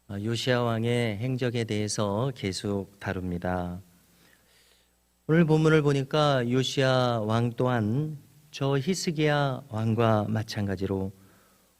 요시야 왕의 행적에 대해서 계속 다룹니다. 오늘 본문을 보니까 요시야 왕 또한 저 히스기야 왕과 마찬가지로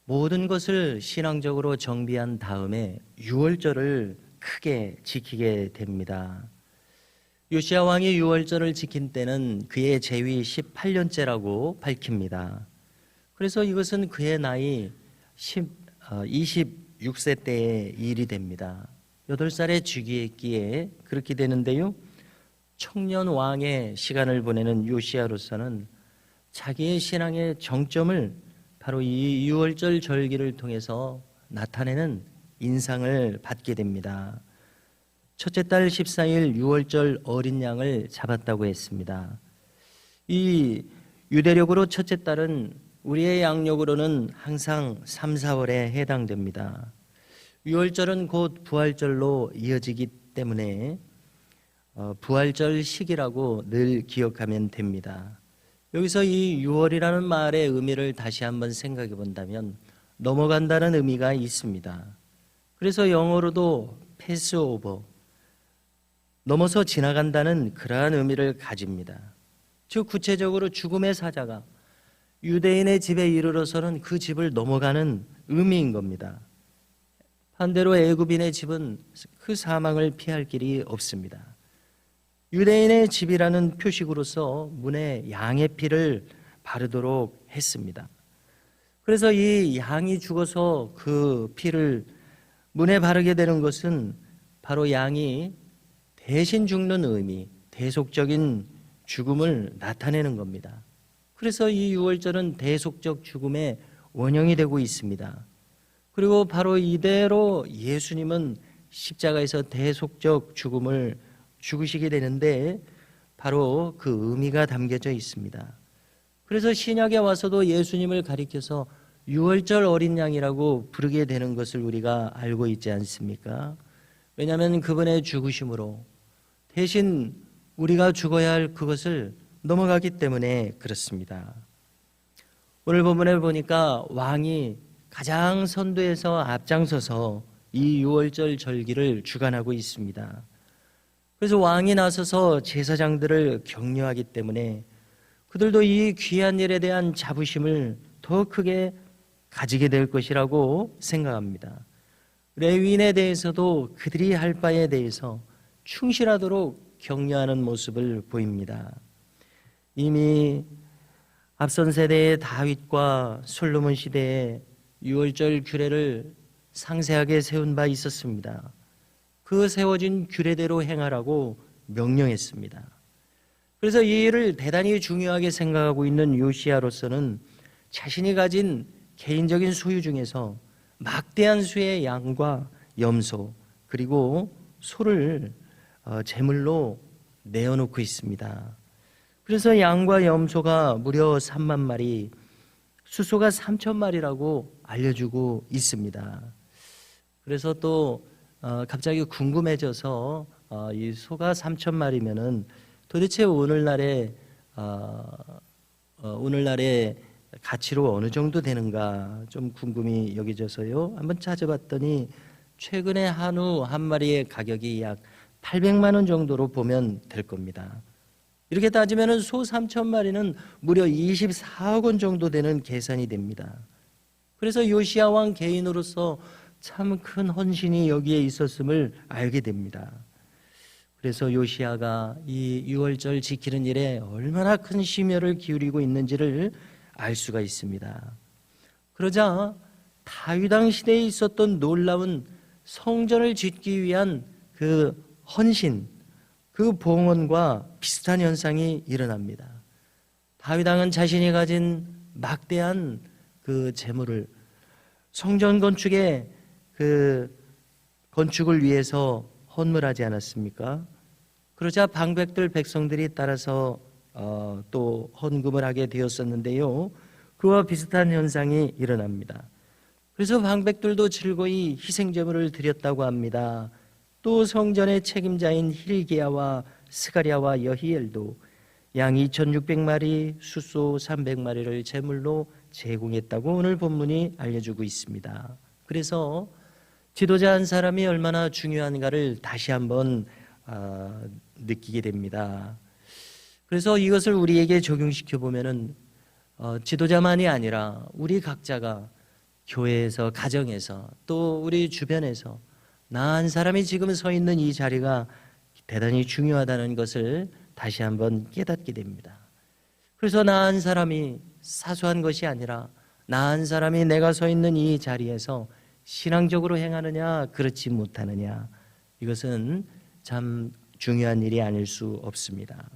모든 것을 신앙적으로 정비한 다음에 유월절을 크게 지키게 됩니다. 요시야 왕이 유월절을 지킨 때는 그의 재위 18년째라고 밝힙니다. 그래서 이것은 그의 나이 26세 때의 일이 됩니다. 8살에 즉위했기에 그렇게 되는데요. 청년 왕의 시간을 보내는 요시야로서는 자기의 신앙의 정점을 바로 이 유월절 절기를 통해서 나타내는 인상을 받게 됩니다. 첫째 달 14일 유월절 어린 양을 잡았다고 했습니다. 이 유대력으로 첫째 달은 우리의 양력으로는 항상 3, 4월에 해당됩니다. 유월절은 곧 부활절로 이어지기 때문에 부활절 시기라고 늘 기억하면 됩니다. 여기서 이 유월이라는 말의 의미를 다시 한번 생각해 본다면 넘어간다는 의미가 있습니다. 그래서 영어로도 패스오버, 넘어서 지나간다는 그러한 의미를 가집니다. 즉 구체적으로 죽음의 사자가 유대인의 집에 이르러서는 그 집을 넘어가는 의미인 겁니다. 반대로 애굽인의 집은 그 사망을 피할 길이 없습니다. 유대인의 집이라는 표식으로서 문에 양의 피를 바르도록 했습니다. 그래서 이 양이 죽어서 그 피를 문에 바르게 되는 것은 바로 양이 대신 죽는 의미, 대속적인 죽음을 나타내는 겁니다. 그래서 이 유월절은 대속적 죽음의 원형이 되고 있습니다. 그리고 바로 이대로 예수님은 십자가에서 대속적 죽음을 죽으시게 되는데 바로 그 의미가 담겨져 있습니다. 그래서 신약에 와서도 예수님을 가리켜서 유월절 어린 양이라고 부르게 되는 것을 우리가 알고 있지 않습니까? 왜냐하면 그분의 죽으심으로 대신 우리가 죽어야 할 그것을 넘어가기 때문에 그렇습니다. 오늘 본문에 보니까 왕이 가장 선두에서 앞장서서 이 유월절 절기를 주관하고 있습니다. 그래서 왕이 나서서 제사장들을 격려하기 때문에 그들도 이 귀한 일에 대한 자부심을 더 크게 가지게 될 것이라고 생각합니다. 레위인에 대해서도 그들이 할 바에 대해서 충실하도록 격려하는 모습을 보입니다. 이미 앞선 세대의 다윗과 솔로몬 시대에 유월절 규례를 상세하게 세운 바 있었습니다. 그 세워진 규례대로 행하라고 명령했습니다. 그래서 이 일을 대단히 중요하게 생각하고 있는 요시야로서는 자신이 가진 개인적인 소유 중에서 막대한 수의 양과 염소 그리고 소를 제물로 내어놓고 있습니다. 그래서 양과 염소가 무려 3만 마리, 수소가 3천 마리라고 알려주고 있습니다. 그래서 또 갑자기 궁금해져서 이 소가 3천 마리면은 도대체 오늘날의 가치로 어느 정도 되는가 좀 궁금히 여겨져서요. 한번 찾아봤더니 최근에 한우 한 마리의 가격이 약 800만 원 정도로 보면 될 겁니다. 이렇게 따지면 소 3천 마리는 무려 24억 원 정도 되는 계산이 됩니다. 그래서 요시야 왕 개인으로서 참 큰 헌신이 여기에 있었음을 알게 됩니다. 그래서 요시야가 이 유월절 지키는 일에 얼마나 큰 심혈을 기울이고 있는지를 알 수가 있습니다. 그러자 다윗 왕 시대에 있었던 놀라운 성전을 짓기 위한 그 헌신, 그 봉헌과 비슷한 현상이 일어납니다. 다윗 왕은 자신이 가진 막대한 그 재물을 성전 건축에 그 건축을 위해서 헌물하지 않았습니까? 그러자 방백들 백성들이 따라서 또 헌금을 하게 되었었는데요. 그와 비슷한 현상이 일어납니다. 그래서 방백들도 즐거이 희생제물을 드렸다고 합니다. 또 성전의 책임자인 힐기야와 스가랴와 여히엘도 양 2,600마리, 수소 300마리를 제물로 제공했다고 오늘 본문이 알려주고 있습니다. 그래서 지도자 한 사람이 얼마나 중요한가를 다시 한번 느끼게 됩니다. 그래서 이것을 우리에게 적용시켜 보면은 지도자만이 아니라 우리 각자가 교회에서, 가정에서, 또 우리 주변에서 나 한 사람이 지금 서 있는 이 자리가 대단히 중요하다는 것을 다시 한번 깨닫게 됩니다. 그래서 나 한 사람이 사소한 것이 아니라 나 한 사람이 내가 서 있는 이 자리에서 신앙적으로 행하느냐 그렇지 못하느냐, 이것은 참 중요한 일이 아닐 수 없습니다.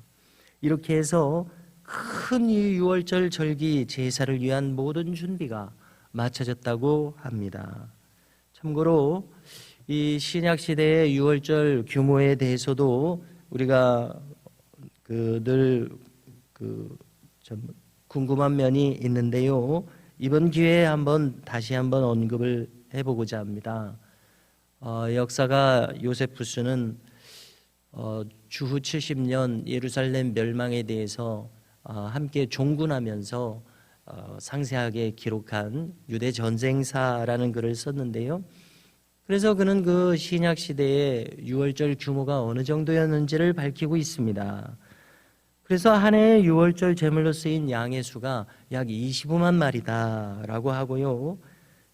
이렇게 해서 큰 이 유월절 절기 제사를 위한 모든 준비가 마쳐졌다고 합니다. 참고로 이 신약 시대의 유월절 규모에 대해서도 우리가 늘 좀 궁금한 면이 있는데요. 이번 기회에 다시 한번 언급을 해보고자 합니다. 역사가 요세푸스는 주후 70년 예루살렘 멸망에 대해서 함께 종군하면서 상세하게 기록한 유대 전쟁사라는 글을 썼는데요. 그래서 그는 그 신약 시대의 유월절 규모가 어느 정도였는지를 밝히고 있습니다. 그래서 한 해의 유월절 제물로 쓰인 양의 수가 약 25만 마리다라고 하고요.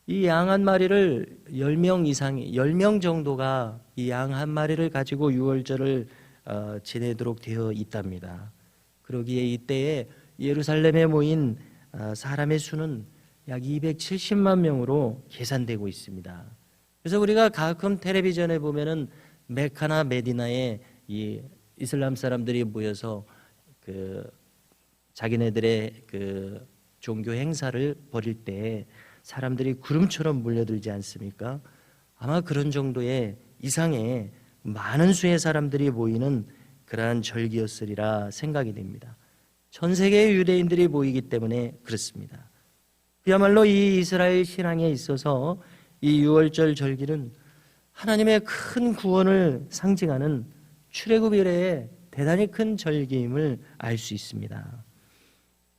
이 양 한 마리를 10명 정도가 이 양 한 마리를 가지고 유월절을 지내도록 되어 있답니다. 그러기에 이때에 예루살렘에 모인 사람의 수는 약 270만 명으로 계산되고 있습니다. 그래서 우리가 가끔 텔레비전에 보면은 메카나 메디나에 이 이슬람 사람들이 모여서 자기네들의 종교 행사를 벌일 때 사람들이 구름처럼 몰려들지 않습니까? 아마 그런 정도의 이상의 많은 수의 사람들이 모이는 그러한 절기였으리라 생각이 됩니다. 전 세계의 유대인들이 모이기 때문에 그렇습니다. 그야말로 이 이스라엘 신앙에 있어서 이 유월절 절기는 하나님의 큰 구원을 상징하는 출애굽 이래의 대단히 큰 절기임을 알 수 있습니다.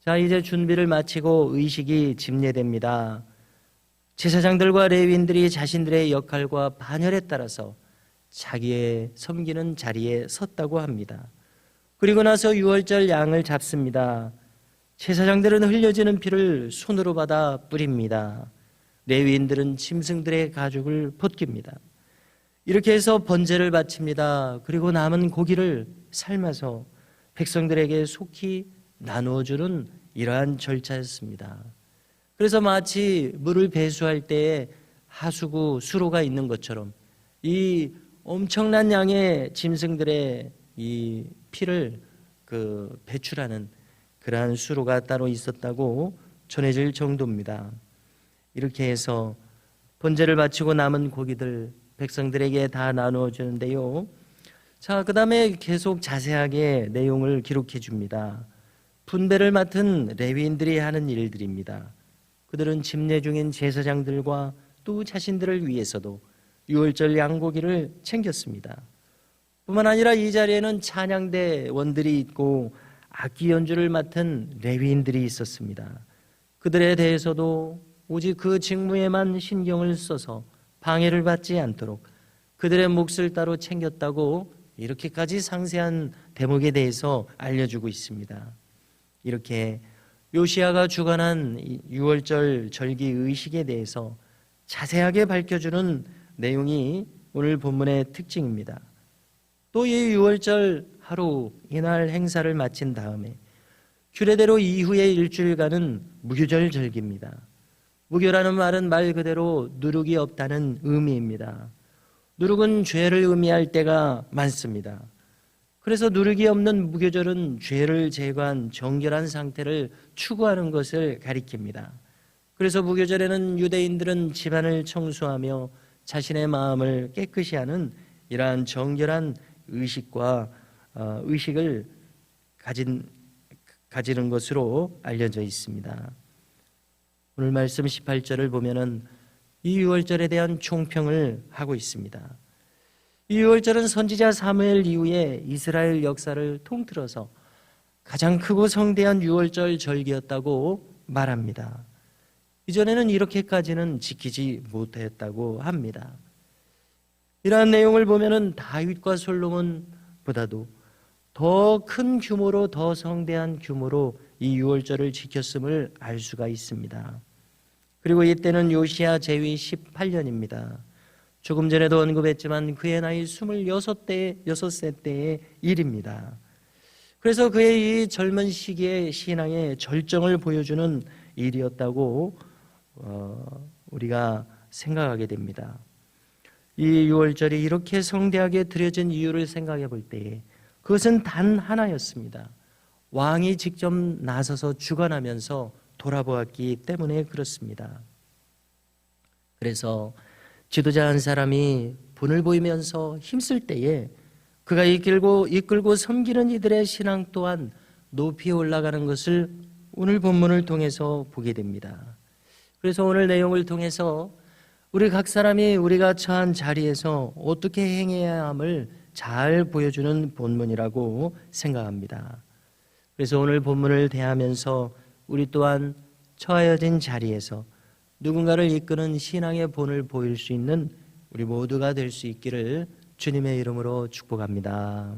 자, 이제 준비를 마치고 의식이 집례됩니다. 제사장들과 레위인들이 자신들의 역할과 반열에 따라서 자기의 섬기는 자리에 섰다고 합니다. 그리고 나서 유월절 양을 잡습니다. 제사장들은 흘려지는 피를 손으로 받아 뿌립니다. 레위인들은 짐승들의 가죽을 벗깁니다. 이렇게 해서 번제를 바칩니다. 그리고 남은 고기를 삶아서 백성들에게 속히 나누어주는 이러한 절차였습니다. 그래서 마치 물을 배수할 때에 하수구 수로가 있는 것처럼 이 엄청난 양의 짐승들의 이 피를 배출하는 그러한 수로가 따로 있었다고 전해질 정도입니다. 이렇게 해서 번제를 바치고 남은 고기들 백성들에게 다 나누어 주는데요. 자, 그 다음에 계속 자세하게 내용을 기록해 줍니다. 분배를 맡은 레위인들이 하는 일들입니다. 그들은 집례 중인 제사장들과 또 자신들을 위해서도 유월절 양고기를 챙겼습니다. 뿐만 아니라 이 자리에는 찬양대원들이 있고 악기 연주를 맡은 레위인들이 있었습니다. 그들에 대해서도 오직 그 직무에만 신경을 써서 방해를 받지 않도록 그들의 몫을 따로 챙겼다고 이렇게까지 상세한 대목에 대해서 알려주고 있습니다. 이렇게 요시야가 주관한 유월절 절기 의식에 대해서 자세하게 밝혀주는 내용이 오늘 본문의 특징입니다. 또 이 유월절 하루 이날 행사를 마친 다음에 규례대로 이후의 일주일간은 무교절 절기입니다. 무교라는 말은 말 그대로 누룩이 없다는 의미입니다. 누룩은 죄를 의미할 때가 많습니다. 그래서 누룩이 없는 무교절은 죄를 제거한 정결한 상태를 추구하는 것을 가리킵니다. 그래서 무교절에는 유대인들은 집안을 청소하며 자신의 마음을 깨끗이 하는 이러한 정결한 의식을 가지는 것으로 알려져 있습니다. 오늘 말씀 18절을 보면은 이 유월절에 대한 총평을 하고 있습니다. 이 유월절은 선지자 사무엘 이후에 이스라엘 역사를 통틀어서 가장 크고 성대한 유월절 절기였다고 말합니다. 이전에는 이렇게까지는 지키지 못했다고 합니다. 이러한 내용을 보면은 다윗과 솔로몬보다도 더 큰 규모로, 더 성대한 규모로 이 유월절을 지켰음을 알 수가 있습니다. 그리고 이때는 요시야 제위 18년입니다. 조금 전에도 언급했지만 그의 나이 26세 때의 일입니다. 그래서 그의 이 젊은 시기에 신앙의 절정을 보여주는 일이었다고 우리가 생각하게 됩니다. 이 유월절이 이렇게 성대하게 드려진 이유를 생각해 볼 때에 그것은 단 하나였습니다. 왕이 직접 나서서 주관하면서 돌아보았기 때문에 그렇습니다. 그래서 지도자 한 사람이 분을 보이면서 힘쓸 때에 그가 이끌고 섬기는 이들의 신앙 또한 높이 올라가는 것을 오늘 본문을 통해서 보게 됩니다. 그래서 오늘 내용을 통해서 우리 각 사람이 우리가 처한 자리에서 어떻게 행해야 함을 잘 보여주는 본문이라고 생각합니다. 그래서 오늘 본문을 대하면서 우리 또한 처해진 자리에서 누군가를 이끄는 신앙의 본을 보일 수 있는 우리 모두가 될 수 있기를 주님의 이름으로 축복합니다.